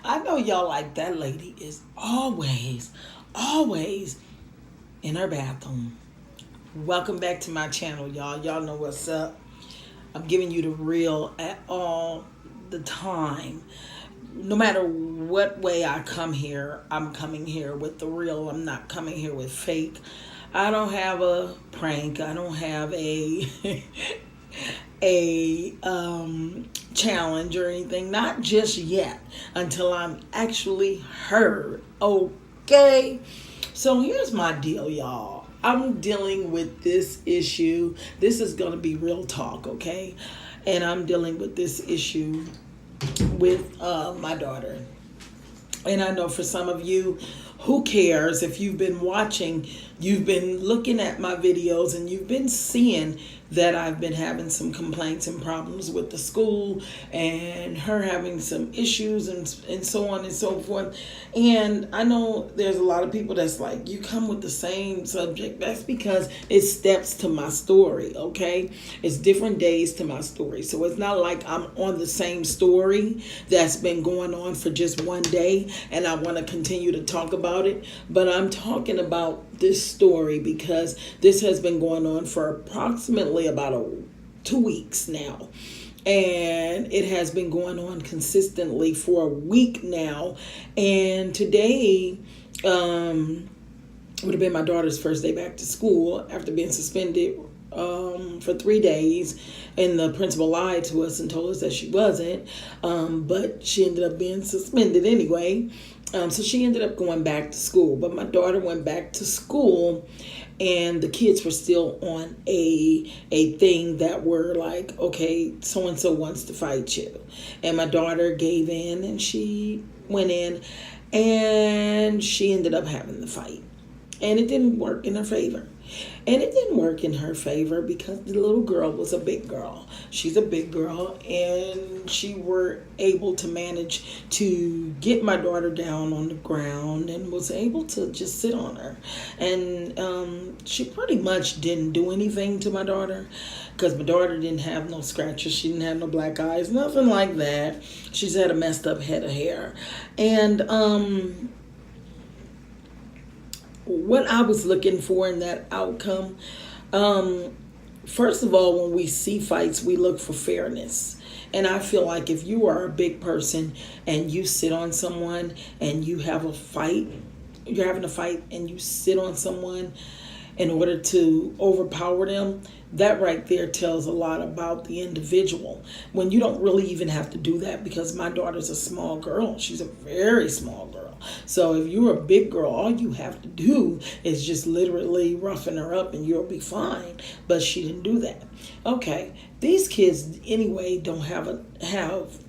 I know y'all like that lady is always in her bathroom. Welcome back to my channel, y'all. Y'all know what's up. I'm giving you the real at all the time. No matter what way I come here, I'm coming here with the real. I'm not coming here with fake. I don't have a prank. I don't have a challenge or anything. Not just yet until I'm actually heard. Okay? So here's my deal, y'all. I'm dealing with this issue. This is going to be real talk, okay? And I'm dealing with this issue with my daughter. And I know for some of you, who cares if you've been watching, you've been looking at my videos and you've been seeing that I've been having some complaints and problems with the school and her having some issues and so on and so forth. And I know there's a lot of people that's like, you come with the same subject. That's because it steps to my story, okay? It's different days to my story. So it's not like I'm on the same story that's been going on for just one day and I want to continue to talk about it. But I'm talking about this story because this has been going on for approximately about 2 weeks now, and it has been going on consistently for a week now. And today would have been my daughter's first day back to school after being suspended for 3 days, and the principal lied to us and told us that she wasn't, but she ended up being suspended anyway. So she ended up going back to school, but my daughter went back to school and the kids were still on a thing that were like, okay, so-and-so wants to fight you. And my daughter gave in and she went in and she ended up having the fight. And it didn't work in her favor. And it didn't work in her favor because the little girl was a big girl. She's a big girl, and she were able to manage to get my daughter down on the ground and was able to just sit on her. And she pretty much didn't do anything to my daughter because my daughter didn't have no scratches. She didn't have no black eyes, nothing like that. She's had a messed up head of hair. And what I was looking for in that outcome, first of all, when we see fights, we look for fairness. And I feel like if you are a big person and you sit on someone and you have a fight, you're having a fight and you sit on someone in order to overpower them, that right there tells a lot about the individual. When you don't really even have to do that, because my daughter's a small girl. She's a very small girl. So if you're a big girl, all you have to do is just literally roughen her up and you'll be fine. But she didn't do that. Okay, these kids anyway don't have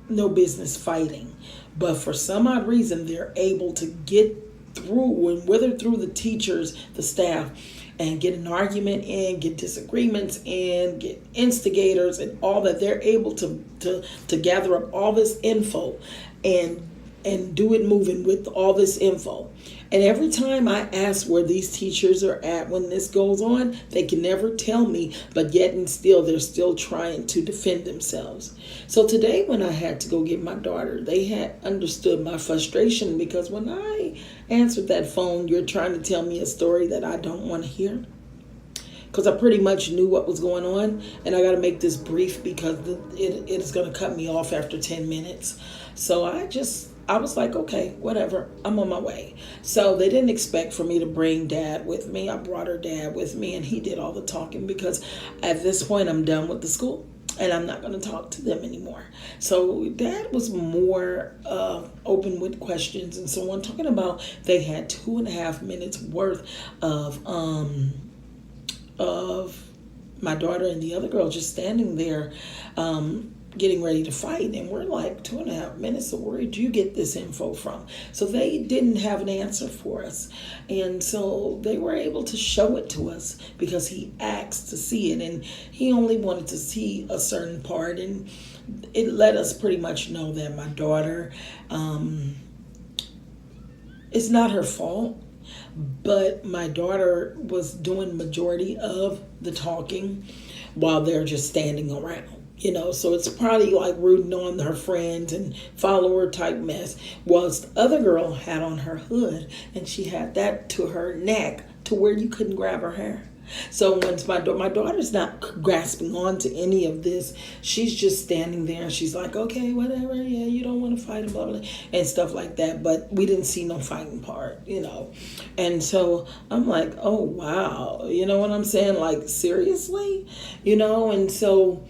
no business fighting. But for some odd reason, they're able to get through and whether through the teachers, the staff, and get an argument in, get disagreements in, get instigators and all that. They're able to gather up all this info and do it moving with all this info. And every time I ask where these teachers are at when this goes on, they can never tell me, but yet and still they're still trying to defend themselves. So today when I had to go get my daughter, they had understood my frustration because when I answered that phone, you're trying to tell me a story that I don't want to hear. Because I pretty much knew what was going on, and I got to make this brief because it is going to cut me off after 10 minutes. So I was like, okay, whatever, I'm on my way. So they didn't expect for me to bring Dad with me. I brought her dad with me, and he did all the talking because at this point I'm done with the school and I'm not going to talk to them anymore. So Dad was more open with questions and so on, talking about they had 2.5 minutes worth of my daughter and the other girl just standing there getting ready to fight. And we're like, 2.5 minutes, so where did you get this info from? So they didn't have an answer for us. And so they were able to show it to us because he asked to see it. And he only wanted to see a certain part. And it let us pretty much know that my daughter, it's not her fault. But my daughter was doing majority of the talking while they're just standing around. So it's probably like rooting on her friends and follower type mess. Whilst the other girl had on her hood, and she had that to her neck to where you couldn't grab her hair. So once my daughter's not grasping on to any of this, she's just standing there and she's like, okay, whatever, yeah, you don't want to fight and blah, blah, blah, and stuff like that. But we didn't see no fighting part, And so I'm like, oh, wow. You know what I'm saying? Like, seriously? And so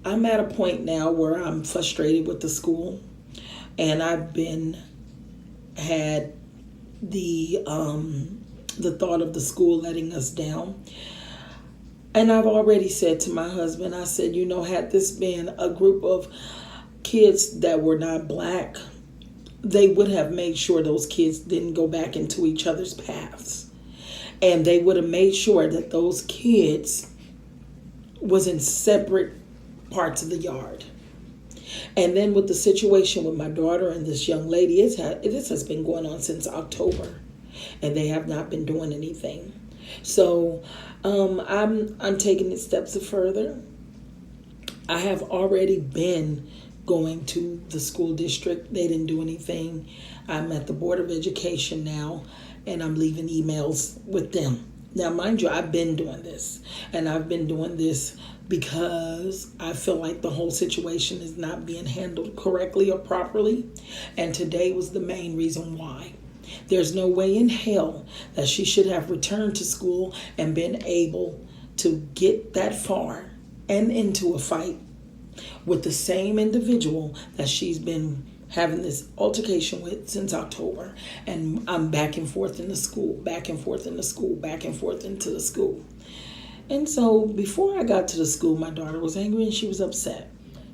I'm at a point now where I'm frustrated with the school, and I've had the thought of the school letting us down. And I've already said to my husband, I said, had this been a group of kids that were not black, they would have made sure those kids didn't go back into each other's paths. And they would have made sure that those kids was in separate parts of the yard. And then with the situation with my daughter and this young lady, this has been going on since October, and they have not been doing anything. So I'm taking it steps further. I have already been going to the school district. They didn't do anything. I'm at the Board of Education now, and I'm leaving emails with them. Now, mind you, I've been doing this, and I've been doing this because I feel like the whole situation is not being handled correctly or properly, and today was the main reason why. There's no way in hell that she should have returned to school and been able to get that far and into a fight with the same individual that she's been having this altercation with since October. And I'm back and forth in the school, back and forth in the school, back and forth into the school. And so before I got to the school, my daughter was angry and she was upset.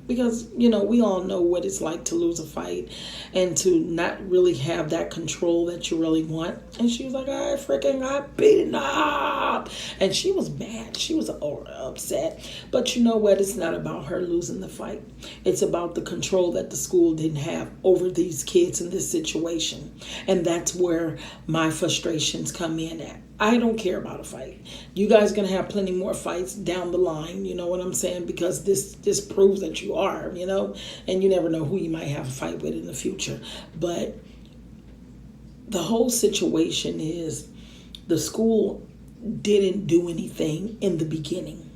Because, we all know what it's like to lose a fight and to not really have that control that you really want. And she was like, I freaking got beaten up. And she was mad. She was upset. But you know what? It's not about her losing the fight. It's about the control that the school didn't have over these kids in this situation. And that's where my frustrations come in at. I don't care about a fight. You guys are going to have plenty more fights down the line, you know what I'm saying? Because this proves that you are, and you never know who you might have a fight with in the future. But the whole situation is the school didn't do anything in the beginning.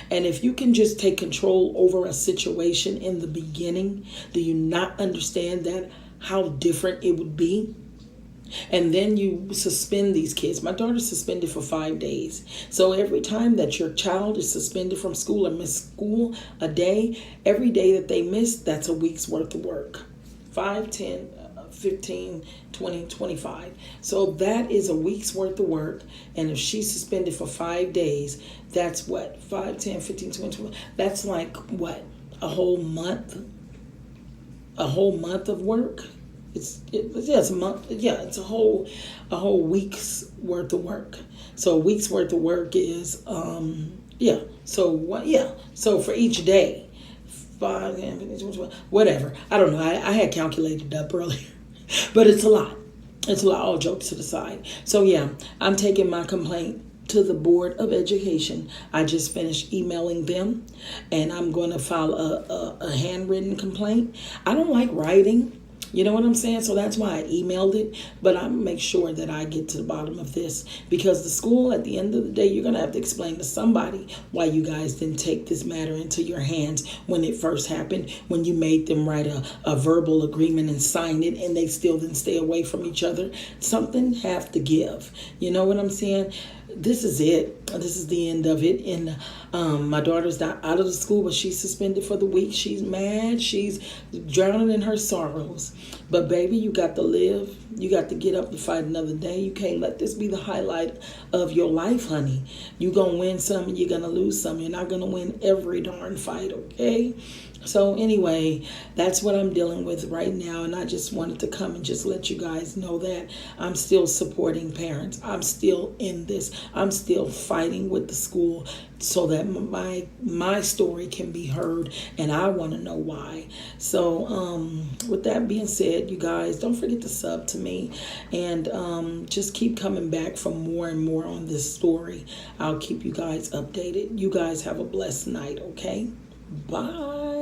And if you can just take control over a situation in the beginning, do you not understand that how different it would be? And then you suspend these kids. My daughter's suspended for 5 days. So every time that your child is suspended from school or miss school a day, every day that they miss, that's a week's worth of work. 5, 10, 15, 20, 25. So that is a week's worth of work. And if she's suspended for 5 days, that's what? 5, 10, 15, 20, 20. That's like what? A whole month? A whole month of work? It's a month. Yeah, it's a whole week's worth of work. So a week's worth of work is So for each day, 5, 10, 15, 20, whatever. I don't know. I had calculated up earlier, but it's a lot. It's a lot. All jokes to the side. So yeah, I'm taking my complaint to the Board of Education. I just finished emailing them, and I'm going to file a handwritten complaint. I don't like writing. You know what I'm saying? So that's why I emailed it. But I'm going to make sure that I get to the bottom of this. Because the school, at the end of the day, you're going to have to explain to somebody why you guys didn't take this matter into your hands when it first happened, when you made them write a verbal agreement and sign it, and they still didn't stay away from each other. Something have to give. You know what I'm saying? This is it. This is the end of it. And my daughter's not out of the school, but she's suspended for the week. She's mad. She's drowning in her sorrows. But baby, you got to live. You got to get up and fight another day. You can't let this be the highlight of your life, honey. You're going to win some and you're going to lose some. You're not going to win every darn fight, okay? So anyway, that's what I'm dealing with right now, and I just wanted to come and just let you guys know that I'm still supporting parents. I'm still in this. I'm still fighting with the school so that my story can be heard, and I want to know why. So with that being said, you guys don't forget to sub to me, and just keep coming back for more and more on this story. I'll keep you guys updated. You guys have a blessed night. Okay, bye.